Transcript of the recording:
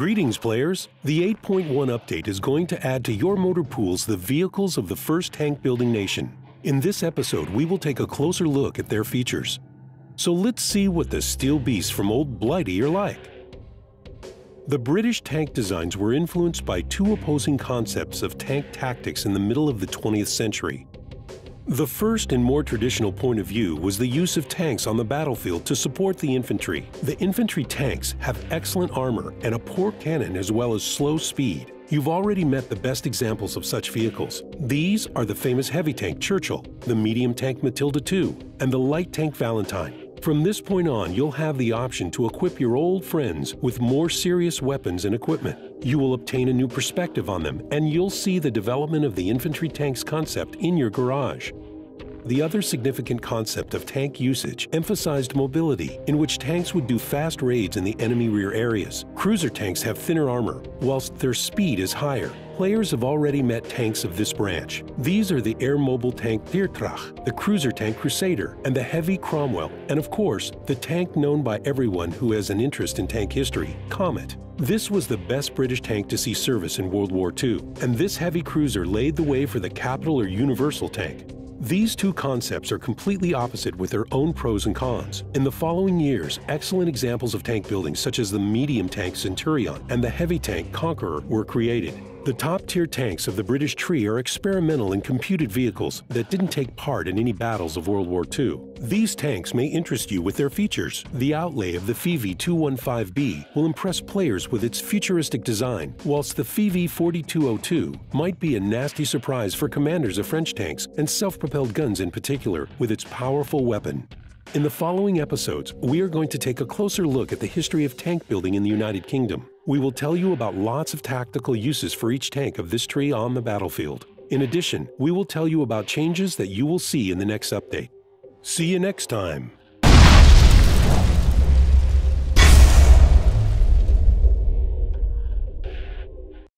Greetings, players! The 8.1 update is going to add to your motor pools the vehicles of the first tank-building nation. In this episode, we will take a closer look at their features. So let's see what the steel beasts from Old Blighty are like. The British tank designs were influenced by two opposing concepts of tank tactics in the middle of the 20th century. The first and more traditional point of view was the use of tanks on the battlefield to support the infantry. The infantry tanks have excellent armor and a poor cannon as well as slow speed. You've already met the best examples of such vehicles. These are the famous heavy tank Churchill, the medium tank Matilda II, and the light tank Valentine. From this point on, you'll have the option to equip your old friends with more serious weapons and equipment. You will obtain a new perspective on them, and you'll see the development of the infantry tanks concept in your garage. The other significant concept of tank usage emphasized mobility, in which tanks would do fast raids in the enemy rear areas. Cruiser tanks have thinner armor, whilst their speed is higher. Players have already met tanks of this branch. These are the air mobile tank Viertracht, the cruiser tank Crusader, and the heavy Cromwell, and of course, the tank known by everyone who has an interest in tank history, Comet. This was the best British tank to see service in World War II, and this heavy cruiser laid the way for the capital or universal tank. These two concepts are completely opposite with their own pros and cons. In the following years, excellent examples of tank building such as the medium tank Centurion and the heavy tank Conqueror were created. The top-tier tanks of the British tree are experimental and computed vehicles that didn't take part in any battles of World War II. These tanks may interest you with their features. The outlay of the FV215B will impress players with its futuristic design, whilst the FV4202 might be a nasty surprise for commanders of French tanks and self-propelled guns in particular, with its powerful weapon. In the following episodes, we are going to take a closer look at the history of tank building in the United Kingdom. We will tell you about lots of tactical uses for each tank of this tree on the battlefield. In addition, we will tell you about changes that you will see in the next update. See you next time!